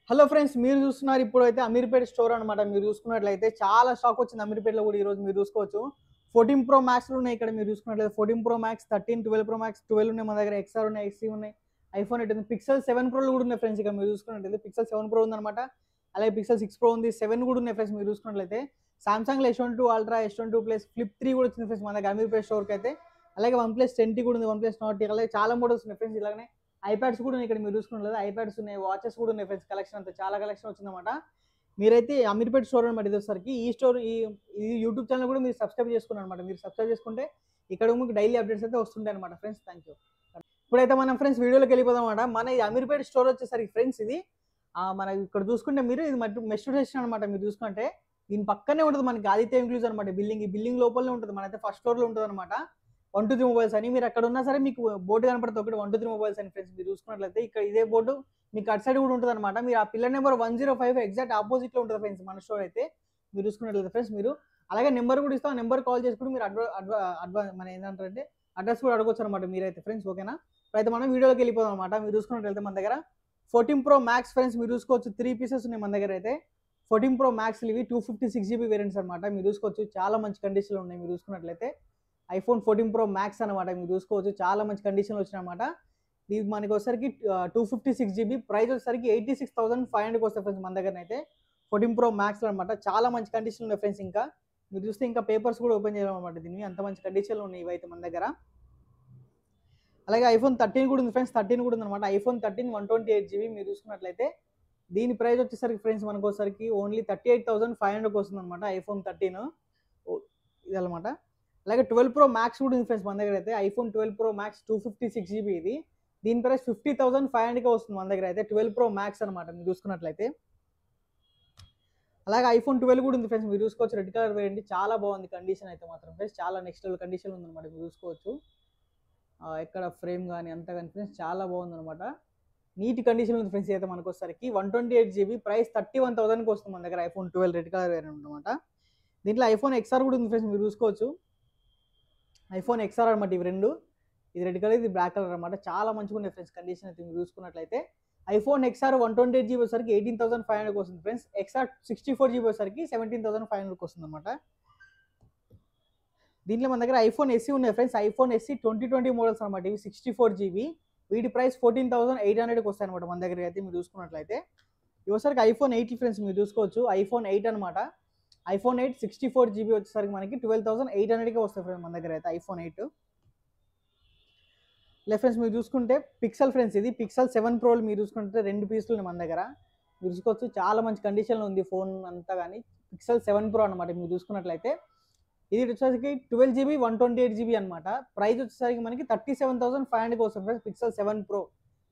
Hello friends, మీరు చూస్తున్నారు ఇప్పుడైతే అమీర్పేట స్టోర్ అనమాట. మీరు చూసుకున్నట్లయితే చాలా స్టాక్ వచ్చింది అమీర్పేటలో కూడా. ఈరోజు మీరు చూసుకోవచ్చు 14 ప్రో మ్యాక్స్లు ఉన్నాయి ఇక్కడ. మీరు చూసుకున్నట్లయితే 14 ప్రో మ్యాక్స్, 13, 12 ప్రో మ్యాక్స్, 12 ఉన్నాయి మన దగ్గర. ఎక్స్ఆర్ ఉన్నాయి, ఎక్సీ ఉన్నాయి, ఐఫోన్ 8 ఉంది, పిక్సెల్ 7 ప్రోలు కూడా ఉన్నాయి ఫ్రెండ్స్. ఇక మీరు చూసుకున్నట్లయితే పిక్సెల్ 7 ప్రో ఉందన్నమాట. అలాగే పిక్సెల్ 6 ప్రో ఉంది, 7 కూడా ఉన్నాయి ఫ్రెండ్స్. మీరు చూసుకున్నట్లయితే Samsung S22 ultra, S22 plus, flip 3 కూడా వచ్చింది ఫ్రెండ్స్ మన దగ్గర అమీర్పేట స్టోర్కి అయితే. అలాగే వన్ ప్లస్ 10T కూడా ఉంది, వన్ ప్లస్ నాట్. అలాగే చాలా మోడల్స్ ఉన్నాయి ఫ్రెండ్స్. ఇలాగే ఐప్యాడ్స్ కూడా ఉన్నాయి ఇక్కడ. మీరు చూసుకున్నట్లయితే ఐప్యాడ్స్ ఉన్నాయి, వాచెస్ కూడా ఉన్నాయి ఫ్రెండ్స్. కలెక్షన్ అంతా చాలా కలెక్షన్ వచ్చిందన్నమాట. మీరైతే అమీర్పేట స్టోర్ అనమాట ఇదేసరికి. ఈ స్టోర్ ఈ యూట్యూబ్ ఛానల్ కూడా మీరు సబ్స్క్రైబ్ చేసుకున్నారు అనమాట. మీరు సబ్స్క్రైబ్ చేసుకుంటే ఇక్కడ మీకు డైలీ అప్డేట్స్ అయితే వస్తుంటాయి అనమాట ఫ్రెండ్స్. Thank you. ఇప్పుడైతే మనం ఫ్రెండ్స్ వీడియోలోకి వెళ్ళిపోదాం అనమాట. మన ఈ అమీర్పేట స్టోర్ వచ్చేసరికి ఫ్రెండ్స్ ఇది మన ఇక్కడ చూసుకుంటే మీరు ఇది మెట్రో స్టేషన్ అనమాట. మీరు చూసుకుంటే దీని పక్కనే ఉంటుంది మనకి ఆదిత్య ఇంక్లూజ్ అనమాట. బిల్డింగ్ ఈ బిల్డింగ్ లోపలనే ఉంటుంది, మనైతే ఫస్ట్ ఫ్లోర్ లో ఉంటుంది అనమాట. 123 మొబైల్స్ అని. మీరు అక్కడ ఉన్నా సరే మీకు బోర్డు కనపడుతుంది ఒకటి 123 మొబైల్స్ అని ఫ్రెండ్స్. మీరు చూసుకున్నట్లయితే ఇక్కడ ఇదే బోర్డు మీకు అటు సైడ్ కూడా ఉంటుంది అనమాట. మీరు ఆ పిల్లర్ నెంబర్ 105 ఎగ్జాక్ట్ ఆపోజిట్ లో ఉంటుంది ఫ్రెండ్స్ మన స్టోర్ అయితే. మీరు చూసుకున్నట్లయితే ఫ్రెండ్స్ మీరు అలాగే నెంబర్ కూడా ఇస్తాం. నెంబర్ కాల్ చేసుకుంటే మీరు మన ఏంటంటే అడ్రస్ కూడా అడగొచ్చు అనమాట మీరైతే ఫ్రెండ్స్. ఓకేనా? అయితే మనం వీడియోలోకి వెళ్ళిపోదాం అనమాట. మీరు చూసుకున్నట్లయితే మన దగ్గర 14 ప్రో మ్యాక్స్ ఫ్రెండ్స్ మీరు చూసుకోవచ్చు 3 పీసెస్ ఉన్నాయి మన దగ్గర అయితే. 14 ప్రో మ్యాక్స్ ఇవి 256GB వేరియంట్స్ అనమాట. మీరు చూసుకోవచ్చు చాలా మంచి కండిషన్లో ఉన్నాయి. మీరు చూసుకున్నట్లయితే ఐఫోన్ 14 ప్రో మ్యాక్స్ అనమాట. మీరు చూసుకోవచ్చు చాలా మంచి కండిషన్లో వచ్చినమాట. ఇది మనకి వచ్చేసరికి 256GB, ప్రైస్ వచ్చేసరికి 86,500 వస్తాయి ఫ్రెండ్స్ మన దగ్గర అయితే. 14 ప్రో మ్యాక్స్ అనమాట. చాలా మంచి కండిషన్ ఉన్నాయి ఫ్రెండ్స్. ఇంకా మీరు చూస్తే ఇంకా పేపర్స్ కూడా ఓపెన్ చేయడం అనమాట దీన్ని, అంత మంచి కండిషన్లో ఉన్నాయి ఇవైతే మన దగ్గర. అలాగే ఐఫోన్ 13 కూడా ఉంది ఫ్రెండ్స్. 13 కూడా ఉంది అనమాట. ఐఫోన్ 13 128GB మీరు చూసుకున్నట్లయితే దీని ప్రైస్ వచ్చేసరికి ఫ్రెండ్స్ మనకు వచ్చేసరికి ఓన్లీ 38,500 వస్తుంది అనమాట. ఐఫోన్ 13 ఇదనమాట. అలాగే 12 ప్రో మ్యాక్స్ కూడా ఉంది ఫ్రెండ్స్ మన దగ్గర అయితే. ఐఫోన్ 12 ప్రో మ్యాక్స్ 256GB ఇది. దీని ప్రైస్ 50,500 వస్తుంది మన దగ్గర అయితే. 12 ప్రో మ్యాక్స్ అనమాట మీరు చూసుకున్నట్లయితే. అలాగే ఐఫోన్ 12 కూడా ఉంది ఫ్రెండ్స్. మీరు చూసుకోవచ్చు రెడ్ కలర్ వేరియంట్, చాలా బాగుంది కండిషన్ అయితే మాత్రం ఫ్రెండ్స్. చాలా నెక్స్ట్ లెవెల్ కండిషన్ ఉందన్నమాట. మీరు చూసుకోవచ్చు ఎక్కడ ఫ్రేమ్ కానీ అంతా కానీ ఫ్రెండ్స్ చాలా బాగుంది అనమాట. నీట్ కండిషన్ ఉంది ఫ్రెండ్స్. అయితే మనకు వచ్చేసరికి 128GB, ప్రైస్ 31,000కి వస్తుంది మన దగ్గర ఐఫోన్ 12 రెడ్ కలర్ వేరియంట్ అనమాట. దీంట్లో ఐఫోన్ ఎక్స్ఆర్ కూడా ఉంది ఫ్రెండ్స్. మీరు చూసుకోవచ్చు ఐఫోన్ ఎక్స్ఆర్ అనమాట. ఇవి రెండు, ఇది రెడ్ కలర్, ఇది బ్లాక్ కలర్ అనమాట. చాలా మంచిగా ఉన్నాయి ఫ్రెండ్స్ కండిషన్ అయితే. మీరు చూసుకున్నట్లయితే ఐఫోన్ ఎక్స్ఆర్ 128GB వచ్చేసరికి 18,500 వస్తుంది ఫ్రెండ్స్. ఎక్స్ఆర్ 64GB వచ్చేసరికి 17,500 వస్తుంది అనమాట. దీంట్లో మన దగ్గర ఐఫోన్ ఎస్సీ ఉన్నాయి ఫ్రెండ్స్. ఐఫోన్ ఎస్సీ 2020 మోడల్స్ అనమాట. ఇవి 64GB, వీటి ప్రైస్ 14,800 వస్తాయి అనమాట మన దగ్గర అయితే. మీరు చూసుకున్నట్లయితే ఇవసరికి ఐఫోన్ 8 ఫ్రెండ్స్. మీరు చూసుకోవచ్చు ఐఫోన్ 8 అనమాట. ఐఫోన్ 8 64GB వచ్చేసరికి మనకి 12,800కే వస్తాయి ఫ్రెండ్స్ మన దగ్గర అయితే ఐఫోన్ 8. లేదు ఫ్రెండ్స్ మీరు చూసుకుంటే పిక్సెల్ ఫ్రెండ్స్, ఇది పిక్సెల్ 7 ప్రోలు మీరు చూసుకుంటే 2 పీసులు ఉన్నాయి మన దగ్గర. మీరు చూసుకోవచ్చు చాలా మంచి కండిషన్లో ఉంది ఫోన్ అంతా కానీ. పిక్సెల్ 7 ప్రో అనమాట. మీరు చూసుకున్నట్లయితే ఇది వచ్చేసరికి 12GB 128GB అనమాట. ప్రైస్ వచ్చేసరికి మనకి 37,500 వస్తుంది ఫ్రెండ్స్. పిక్సెల్ 7 ప్రో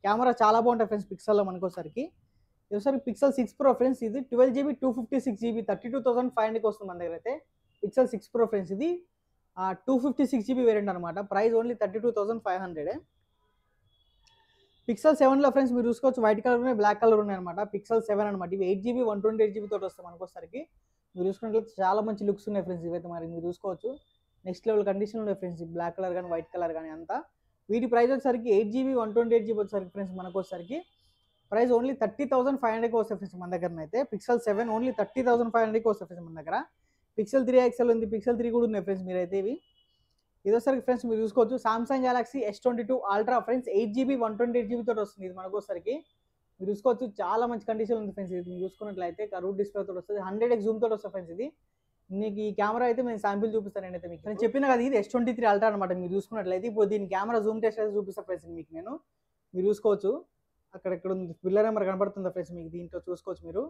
కెమెరా చాలా బాగుంటుంది ఫ్రెండ్స్ పిక్సెల్లో మనకు వచ్చేసరికి. ఇది వచ్చేసరికి పిక్సెల్ 6 ప్రో ఫ్రెండ్స్. ఇది 12GB 256GB 32,500 వస్తుంది మన దగ్గర అయితే. పిక్సెల్ 6 ప్రో ఫ్రెండ్స్, ఇది 256GB వేరియంట్ అనమాట. Price only 32,500. పిక్సెల్ 7లో ఫ్రెండ్స్ మీరు చూసుకోవచ్చు వైట్ కలర్ ఉన్నాయి, బ్లాక్ కలర్ ఉన్నాయి అనమాట. పిక్సెల్ 7 అనమాట. ఇవి 8GB 128GB తోటి వస్తాయి మనకు వచ్చేసరికి. మీరు చూసుకున్నట్లయితే చాలా మంచి లుక్స్ ఉన్నాయి ఫ్రెండ్స్ ఇవైతే. మరి మీరు చూసుకోవచ్చు నెక్స్ట్ లెవెల్ కండిషన్ ఉన్నాయి ఫ్రెండ్స్. బ్లాక్ కలర్ కానీ వైట్ కలర్ కానీ అంతా. వీటి ప్రైస్ వచ్చేసరికి 8GB 128GB వచ్చేసరికి ఫ్రెండ్స్ మనకు వచ్చేసరికి ప్రైస్ ఓన్లీ 30,500కి వస్తాయి ఫ్రెండ్స్ మన దగ్గర అయితే. పిక్సెల్ 7 ఓన్లీ 30,500కి వస్తాయి ఫ్రెండ్స్ మన దగ్గర. పిక్సెల్ 3 XL ఉంది, పిక్సెల్ 3 కూడా ఉన్నాయి ఫ్రెండ్స్ మీరైతే. ఇవి ఇదోసరికి ఫ్రెండ్స్ మీరు చూసుకోవచ్చు Samsung Galaxy S22 ultra friends 8GB 128GB తోటి వస్తుంది ఇది మనకు వచ్చేసరికి. మీరు చూసుకోవచ్చు చాలా మంచి కండిషన్ ఉంది ఫ్రెండ్స్. ఇది మీరు చూసుకున్నట్లయితే రూట్ డిస్ప్లే తోటి వస్తుంది, 100x జూమ్ తోటి వస్తుంది ఫ్రెండ్స్. ఇది మీకు ఈ కెమెరా అయితే నేను శాంపిల్ చూపిస్తాను నేనైతే మీకు. నేను చెప్పిన కదా ఇది S23 అల్ట్రా అనమాట. మీరు చూసుకున్నట్లయితే ఇప్పుడు దీని కెమెరా జూమ్ టెస్ట్ అయితే చూపిస్తాను ఫ్రెండ్స్ మీకు నేను. మీరు చూసుకోవచ్చు అక్కడెక్కడ ఉంది పిల్లర్ నెంబర్ కనబడుతుందా ఫ్రెండ్స్ మీకు. దీంట్లో చూసుకోవచ్చు మీరు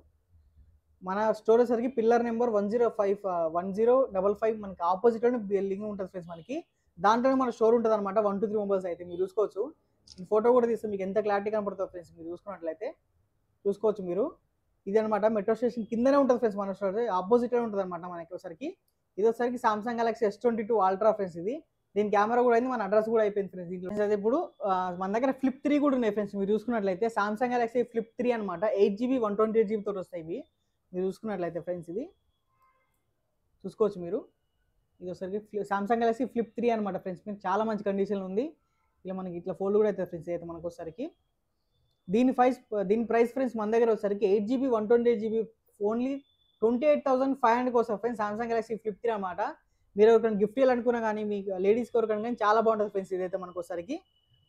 మన స్టోర్ సరికి పిల్లర్ నెంబర్ 1055 మనకి ఆపోజిట్లోనే బిల్డింగ్ ఉంటుంది ఫ్రెండ్స్ మనకి. దాంట్లోనే మన స్టోర్ ఉంటుంది అనమాట. 123 మొబైల్స్ అయితే. మీరు చూసుకోవచ్చు ఫోటో కూడా తీస్తే మీకు ఎంత క్లారిటీ కనపడుతుంది ఫ్రెండ్స్. మీరు చూసుకున్నట్లయితే చూసుకోవచ్చు మీరు. ఇది అనమాట మెట్రో స్టేషన్ కిందనే ఉంటుంది ఫ్రెండ్స్ మన స్టోర్, ఆపోజిట్లోనే ఉంటుంది అనమాట మనకి వచ్చరికి. ఇది వచ్చరికి Samsung Galaxy S22 ultra friends. ఇది దీని కెమెరా కూడా అయింది, మన అడ్రస్ కూడా అయిపోయింది ఫ్రెండ్స్ దీంట్లో. అయితే ఇప్పుడు మన దగ్గర ఫ్లిప్ 3 కూడా ఉన్నాయి ఫ్రెండ్స్. మీరు చూసుకున్నట్లయితే సామ్సంగ్ గెలాక్సీ ఫ్లిప్ 3 అనమాట. 8GB 128GB తోటి వస్తాయి ఇవి. మీరు చూసుకున్నట్లయితే ఫ్రెండ్స్ ఇది చూసుకోవచ్చు మీరు. ఇది వచ్చరికి సామ్సంగ్ గెలాక్సీ ఫ్లిప్ 3 అనమాట ఫ్రెండ్స్. మీకు చాలా మంచి కండిషన్లో ఉంది. ఇలా మనకి ఇట్లా ఫోల్డ్ కూడా అవుతుంది ఫ్రెండ్స్ అయితే మనకు వచ్చరికి. దీని ప్రైస్ ఫ్రెండ్స్ మన దగ్గర వచ్చేసరికి 8 GB 128 GB ఓన్లీ 28,500 వస్తుంది ఫ్రెండ్స్. సామ్సంగ్ గెలాక్సీ ఫ్లిప్ 3 అనమాట. మీరు ఎవరికైనా గిఫ్ట్ ఇవ్వాలనుకున్నా కానీ మీ లేడీస్కి ఎవరికైనా కానీ చాలా బాగుంటుంది ఫ్రెండ్స్. ఇదైతే మనకు వచ్చేసరికి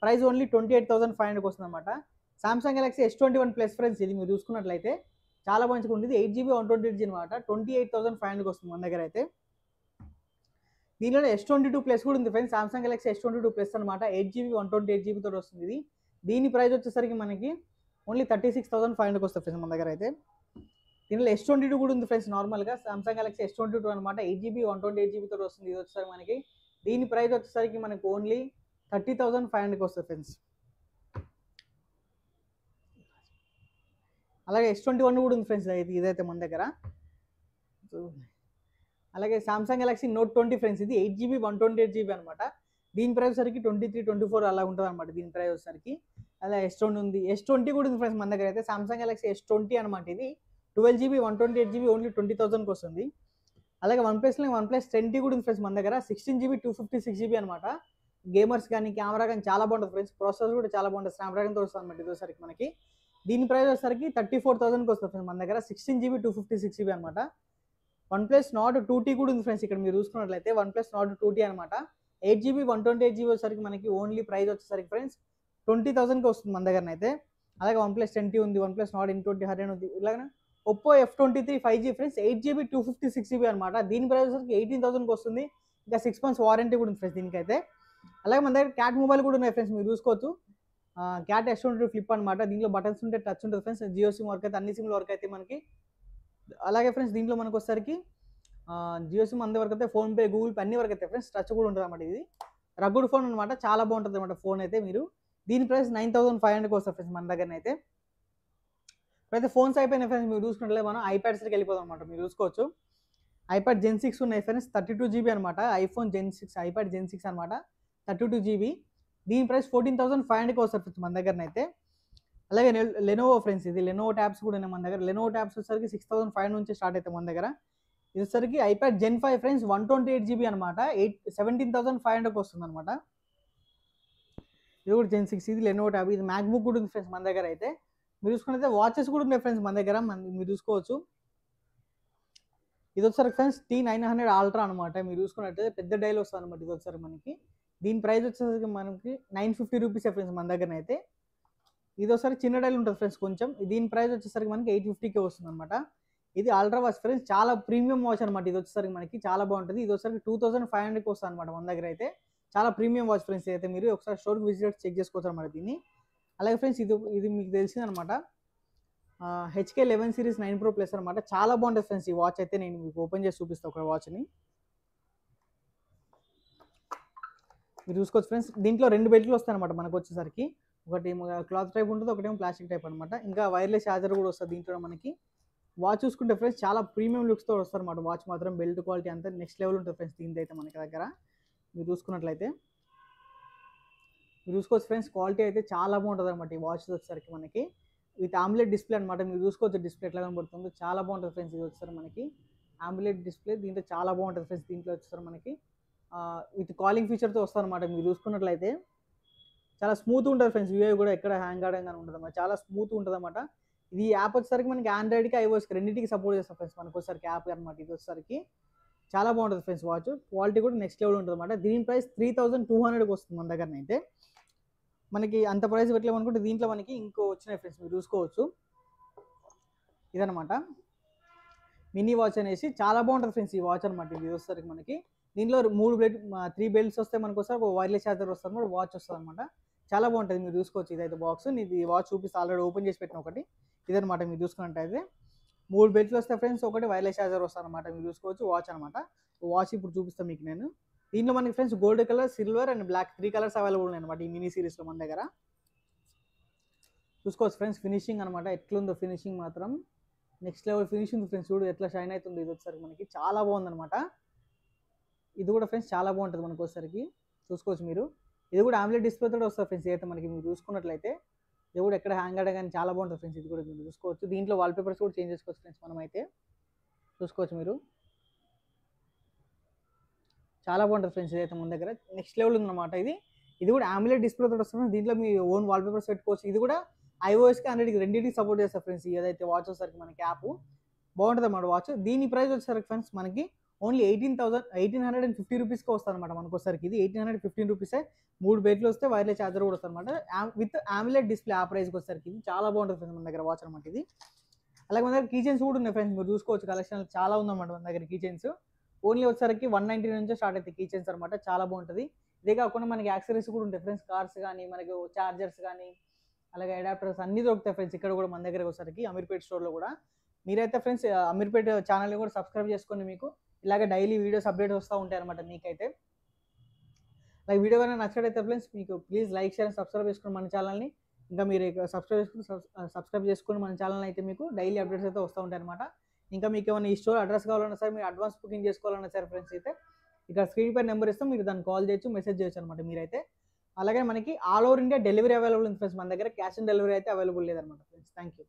ప్రైస్ ఓన్లీ 28,500 వస్తుంది అనమాట. Samsung Galaxy S21 plus friends, ఇది మీరు చూసుకున్నట్లయితే చాలా మంచిగా ఉంటుంది. 8 GB 128 GB అనమాట. 28,500 వస్తుంది మన దగ్గర అయితే. దీనిలో S22 ప్లస్ కూడా ఉంది friends. Samsung Galaxy S22 plus అనమాట. 8 GB 128 GB తోటి వస్తుంది ఇది. దీని ప్రైస్ వచ్చేసరికి మనకి ఓన్లీ 36,500 వస్తుంది ఫ్రెండ్స్ మన దగ్గర అయితే. దీనిలో S22 కూడా ఉంది ఫ్రెండ్స్. నార్మల్గా సామ్సంగ్ గెలాక్సీ S22 అనమాట. 8 GB 128 GB తోటి వస్తుంది. ఇది వచ్చేసరికి మనకి దీని ప్రైస్ వచ్చేసరికి మనకి ఓన్లీ 30,500 వస్తుంది ఫ్రెండ్స్. అలాగే S21 కూడా ఉంది ఫ్రెండ్స్. ఇదైతే మన దగ్గర. అలాగే సామ్సంగ్ గెలాక్సీ నోట్ 20 ఫ్రెండ్స్, ఇది 8 GB 128 GB అనమాట. దీని ప్రైస్ వచ్చరికి 23, 24 అలా ఉంటుంది అనమాట దీని ప్రైస్ వచ్చేసరికి. అలా S20 ఉంది, S20 కూడా ఉంది ఫ్రెండ్స్ మన దగ్గర అయితే. సామ్సంగ్ గెలాక్సీ S20 అనమాట. ఇది 12 GB 128 GB ఓన్లీ 20,000కి వస్తుంది. అలాగే వన్ ప్లస్ 10T కూడా ఉంది ఫ్రెండ్స్ మన దగ్గర. 16 GB 256 GB అనమాట. గేమర్స్ కానీ కెమెరా కానీ చాలా బాగుంటుంది ఫ్రెండ్స్. ప్రాసెసర్ కూడా చాలా బాగుంటుంది. స్నాప్డ్రాగన్తో వస్తుంది అనమాట ఇది వచ్చరికి మనకి. దీని ప్రైస్ వచ్చేసరికి 34,000కి వస్తుంది ఫ్రెండ్స్ మన దగ్గర. 16 GB 256 GB అనమాట. వన్ ప్లస్ నాట్ 2T కూడా ఉంది ఫ్రెండ్స్. ఇక్కడ మీరు చూసుకున్నట్లయితే వన్ ప్లస్ నాట్ 2T అనమాట. 8 GB 128 GB వచ్చేసరికి మనకి ఓన్లీ ప్రైస్ వచ్చేసరికి ఫ్రెండ్స్ 20,000కి వస్తుంది మన దగ్గర అయితే. అలాగే వన్ ప్లస్ 10T ఉంది, వన్ ప్లస్ నాట్ N20 హరియన్ ఉంది. ఇలాగే Oppo F23 5G friends, 8 GB 256 GB అనమాట. దీని ప్రైస్ వచ్చేసరికి 18,000కి వస్తుంది. ఇంకా 6 months వారంటీ కూడా ఉంది ఫ్రెండ్స్ దీనికైతే. అలాగే మన దగ్గర క్యాట్ మొబైల్ కూడా ఉన్నాయి ఫ్రెండ్స్, మీరు చూసుకోవచ్చు. క్యాట్ S22 ఫ్లిప్ అనమాట. దీంట్లో బటన్స్ ఉంటే టచ్ ఉంటుంది ఫ్రెండ్స్. జియో సిమ్ వర్క్ అయితే అన్ని సిమ్ల వర్క్ అయితే మనకి. అలాగే ఫ్రెండ్స్ దీంట్లో మనకు వచ్చేసరికి జియో సిమ్ అందే వరకు అయితే, ఫోన్పే, గూగుల్ పే అన్ని వరకు అయితే ఫ్రెండ్స్. టచ్ కూడా ఉంటుంది అనమాట. ఇది రగ్గుడ్ ఫోన్ అనమాట. చాలా బాగుంటుంది అనమాట ఫోన్ అయితే. మీరు దీని ప్రైస్ 9,500కి వస్తుంది ఫ్రెండ్స్ మన దగ్గర అయితే. ఇప్పుడైతే ఫోన్స్ అయిపోయినాయి ఫ్రెండ్స్. మీరు చూసుకుంటే మనం ఐప్యాడ్స్కి వెళ్ళిపోదాం అనమాట. మీరు చూసుకోవచ్చు ఐప్యాడ్ Gen 6 ఉన్నాయి ఫ్రెండ్స్. 32 GB అనమాట. ఐఫోన్ Gen 6 ఐప్యాడ్ Gen 6 అనమాట. 32 GB. దీని ప్రైస్ 14,500కి వస్తుంది ఫ్రెండ్స్ మన దగ్గర అయితే. అలాగే లెనోవో ఫ్రెండ్స్, ఇది లెనోవో ట్యాబ్స్ కూడా ఉన్నాయి మన దగ్గర. లెనోవో ట్యాబ్స్ వచ్చేసరికి 6,500 నుంచి స్టార్ట్ అవుతాయి మన దగ్గర. ఇది వచ్చేసరికి ఐప్యాడ్ Gen 5 ఫ్రెండ్స్ 128 GB అనమాట. 17,500కి వస్తుంది అనమాట. ఇది కూడా Gen 6, ఇది లెనోవో ట్యాబ్. ఇది మ్యాక్బుక్ కూడా ఉంది ఫ్రెండ్స్ మన దగ్గర అయితే. మీరు చూసుకుంటే వాచెస్ కూడా ఉన్నాయి ఫ్రెండ్స్ మన దగ్గర. మీరు చూసుకోవచ్చు. ఇది వచ్చేసరికి ఫ్రెండ్స్ T900 అల్ట్రా అనమాట. మీరు చూసుకున్నట్టయితే పెద్ద డైల్ వస్తుంది అనమాట. ఇది వచ్చేసరికి మనకి దీని ప్రైస్ వచ్చేసరికి మనకి 950 రూపీస్ ఫ్రెండ్స్ మన దగ్గర అయితే. ఇది ఒకసారి చిన్న డైల్ ఉంటుంది ఫ్రెండ్స్ కొంచెం. దీని ప్రైస్ వచ్చేసరికి మనకి 850కే వస్తుంది అనమాట. ఇది అల్ట్రా వాచ్ ఫ్రెండ్స్, చాలా ప్రీమియం వాచ్ అనమాట. ఇది వచ్చేసరికి మనకి చాలా బాగుంటుంది. ఇది వచ్చేసరికి 2,500కి వస్తుంది అనమాట మన దగ్గర అయితే. చాలా ప్రీమియం వాచ్ ఫ్రెండ్స్. అయితే మీరు ఒకసారి స్టోర్కి విజిట్ చెక్ చేసుకోవచ్చు అనమాట దీన్ని. అలాగే ఫ్రెండ్స్ ఇది మీకు తెలిసింది అనమాట. HK11 సిరీస్ 9 Pro Plus అనమాట. చాలా బాగుంటుంది ఫ్రెండ్స్ ఈ వాచ్ అయితే. నేను మీకు ఓపెన్ చేసి చూపిస్తాను ఒక వాచ్ని. మీరు చూసుకోవచ్చు ఫ్రెండ్స్. దీంట్లో 2 బెల్ట్లు వస్తాయి అనమాట మనకు వచ్చేసరికి. ఒకటి క్లాత్ టైప్ ఉంటుంది, ఒకటేమో ప్లాస్టిక్ టైప్ అనమాట. ఇంకా వైర్లెస్ ఛార్జర్ కూడా వస్తుంది దీంట్లో మనకి. వాచ్ చూసుకుంటే ఫ్రెండ్స్ చాలా ప్రీమియం లుక్స్తో వస్తారు అనమాట వాచ్ మాత్రం. బెల్ట్ క్వాలిటీ అంతా నెక్స్ట్ లెవెల్ ఉంటుంది ఫ్రెండ్స్ దీని అయితే మనకి దగ్గర. మీరు చూసుకున్నట్లయితే మీరు చూసుకోవచ్చు ఫ్రెండ్స్, క్వాలిటీ అయితే చాలా బాగుంటుంది అనమాట ఈ వాచ్ వచ్చేసరికి మనకి. విత్ ఆమ్లెట్ డిస్ప్లే అనమాట. మీరు చూసుకోవచ్చు డిస్ప్లే ఎట్లా కనబడుతుందో. చాలా బాగుంటుంది ఫ్రెండ్స్ ఇది వచ్చేసరికి మనకి. ఆమ్లెట్ డిస్ప్లే దీంట్లో చాలా బాగుంటుంది ఫ్రెండ్స్. దీంట్లో వచ్చేసరికి మనకి విత్ కాలింగ్ ఫీచర్తో వస్తుంది అనమాట. మీరు చూసుకున్నట్లయితే చాలా స్మూత్ ఉంటుంది ఫ్రెండ్స్. యూఐ కూడా ఎక్కడ హ్యాంగ్ అవడం కానీ ఉంటుంది అన్నమాట. చాలా స్మూత్ ఉంటుంది అనమాట. ఇది యాప్ వచ్చేసరికి మనకి ఆండ్రాయిడ్కి ఐఓఎస్కి రెండింటికి సపోర్ట్ చేస్తాం ఫ్రెండ్స్ మనకు వచ్చేసరికి యాప్ అనమాట. ఇది వచ్చేసరికి చాలా బాగుంటుంది ఫ్రెండ్స్ వాచ్. క్వాలిటీ కూడా నెక్స్ట్ లెవెల్ ఉంటుంది అనమాట. దీని ప్రైస్ 3,200కి వస్తుంది మన దగ్గర అయితే. మనకి అంత ప్రైస్ పెట్టలేమనుకుంటే దీంట్లో మనకి ఇంకో వచ్చినాయి ఫ్రెండ్స్. మీరు చూసుకోవచ్చు. ఇదనమాట మినీ వాచ్ అనేసి. చాలా బాగుంటుంది ఫ్రెండ్స్ ఈ వాచ్ అనమాట. ఇది వచ్చేసరికి మనకి దీనిలో 3 బెల్ట్స్ వస్తాయి మనకు. ఒకసారి వైర్లెస్ ఛార్జర్ వస్తుంది అనమాట. వాచ్ వస్తుంది అనమాట. చాలా బాగుంటుంది. మీరు చూసుకోవచ్చు. ఇదైతే బాక్స్. ఇది వాచ్ చూపిస్తే ఆల్రెడీ ఓపెన్ చేసి పెట్టిన ఒకటి ఇదనమాట. మీరు చూసుకున్నట్టయితే 3 బెల్ట్లు వస్తాయి ఫ్రెండ్స్. ఒకటి వైర్లెస్ ఛార్జర్ వస్తుంది అనమాట. మీరు చూసుకోవచ్చు వాచ్ అనమాట. వాచ్ ఇప్పుడు చూపిస్తాను మీకు నేను. దీంట్లో మనకి friends gold colour, silver and black 3 colours available ఉన్నాయి అనమాట ఈ మినీ సిరీస్లో మన దగ్గర. చూసుకోవచ్చు ఫ్రెండ్స్. ఫినిషింగ్ అనమాట ఎట్లుందో ఫినిషింగ్ మాత్రం నెక్స్ట్ లెవెల్ ఫినిషింగ్ ఫ్రెండ్స్. చూడు ఎట్లా షైన్ అవుతుంది. ఇది వచ్చేసరికి మనకి చాలా బాగుందనమాట. ఇది కూడా ఫ్రెండ్స్ చాలా బాగుంటుంది మనకు వచ్చేసరికి. చూసుకోవచ్చు మీరు. ఇది కూడా ఆమ్లెట్ డిస్ప్లే తోటి వస్తుంది ఫ్రెండ్స్. అయితే మనకి మీరు చూసుకున్నట్లయితే ఇది కూడా ఎక్కడ హ్యాంగ్ అవ్వడం కానీ చాలా బాగుంటుంది ఫ్రెండ్స్. ఇది కూడా మీరు చూసుకోవచ్చు. దీంట్లో వాల్పేపర్స్ కూడా చేంజ్ చేసుకోవచ్చు ఫ్రెండ్స్ మనం అయితే. చూసుకోవచ్చు మీరు. చాలా బాగుంటుంది ఫ్రెండ్స్. ఇదైతే మన దగ్గర నెక్స్ట్ లెవెల్ ఉందన్నమాట. ఇది కూడా ఆమ్లెట్ డిస్ప్లే తోటి వస్తుంది. దీంట్లో మీ ఓన్ వాల్పేపర్స్ పెట్టుకోవచ్చు. ఇది కూడా ఐఓఎస్కి హండ్రెడ్కి రెండింటికి సపోర్ట్ చేస్తారు ఫ్రెండ్స్. ఏదైతే వాచ్ వచ్చేసరికి మనకి యాప్ బాగుంటుంది అన్నమాట వాచ్. దీని ప్రైస్ వచ్చేసరికి ఫ్రెండ్స్ మనకి ఓన్లీ 1850 రూపీస్కి వస్తుంది అనమాట మనకు వచ్చేసరికి. ఇది 1815 రూపీసే. 3 బెట్లు వస్తే వైర్లెస్ ఛార్జర్ కూడా వస్తుంది అనమాట విత్ ఆమ్లెట్ డిస్ప్లే. ఆ ప్రైస్కి వచ్చేసరికి ఇది చాలా బాగుంటుంది ఫ్రెండ్స్ మన దగ్గర వాచ్ అనమాట ఇది. అలాగే మన దగ్గర కీ చైన్స్ కూడా ఉన్నాయి ఫ్రెండ్స్, మీరు చూసుకోవచ్చు. కలెక్షన్ చాలా ఉందన్నమాట మన దగ్గర కీ చైన్స్. ఓన్లీ వచ్చేసరికి 190 నుంచే స్టార్ట్ అవుతాయి కీ చైన్స్ అనమాట. చాలా బాగుంటుంది. ఇదే కాకుండా మనకి యాక్సరీస్ కూడా ఉంటాయి ఫ్రెండ్స్. కార్స్ కానీ మనకి చార్జర్స్ కానీ అలాగే అడాప్టర్స్ అన్ని దొరుకుతాయి ఫ్రెండ్స్ ఇక్కడ కూడా మన దగ్గర వచ్చేసరికి అమీర్పేట్ స్టోర్లో కూడా. మీరైతే ఫ్రెండ్స్ అమీర్పేట్ ఛానల్ని కూడా సబ్స్క్రైబ్ చేసుకోండి. మీకు ఇలాగే డైలీ వీడియోస్ అప్డేట్ వస్తూ ఉంటాయి అనమాట మీకైతే. లైక్ వీడియో కానీ నచ్చినట్టయితే ఫ్రెండ్స్ మీకు ప్లీజ్ లైక్ షేర్ సబ్స్క్రైబ్ చేసుకోండి మన ఛానల్ని. ఇంకా మీరు సబ్స్క్రైబ్ చేసుకుని మన ఛానల్ అయితే మీకు డైలీ అప్డేట్స్ అయితే వస్తూ ఉంటాయి అనమాట. ఇంకా మీకు ఏమైనా ఈ స్టోర్ అడ్రస్ కావాలన్నా సరే, మీరు అడ్వాన్స్ బుకింగ్ చేసుకోవాలన్నా సరే ఫ్రెండ్స్ అయితే ఇక్కడ స్క్రీన్ పై నెంబర్ ఇస్తాం, మీరు దాన్ని కాల్ చేయొచ్చు, మెసేజ్ చేయొచ్చు అనమాట మీరైతే. అలాగే మనకి all over India delivery available ఉంది ఫ్రెండ్స్ మన దగ్గర. క్యాష్ ఆన్ డెలివరీ అయితే అవైలబుల్ లేదనమాట ఫ్రెండ్స్. Thank you.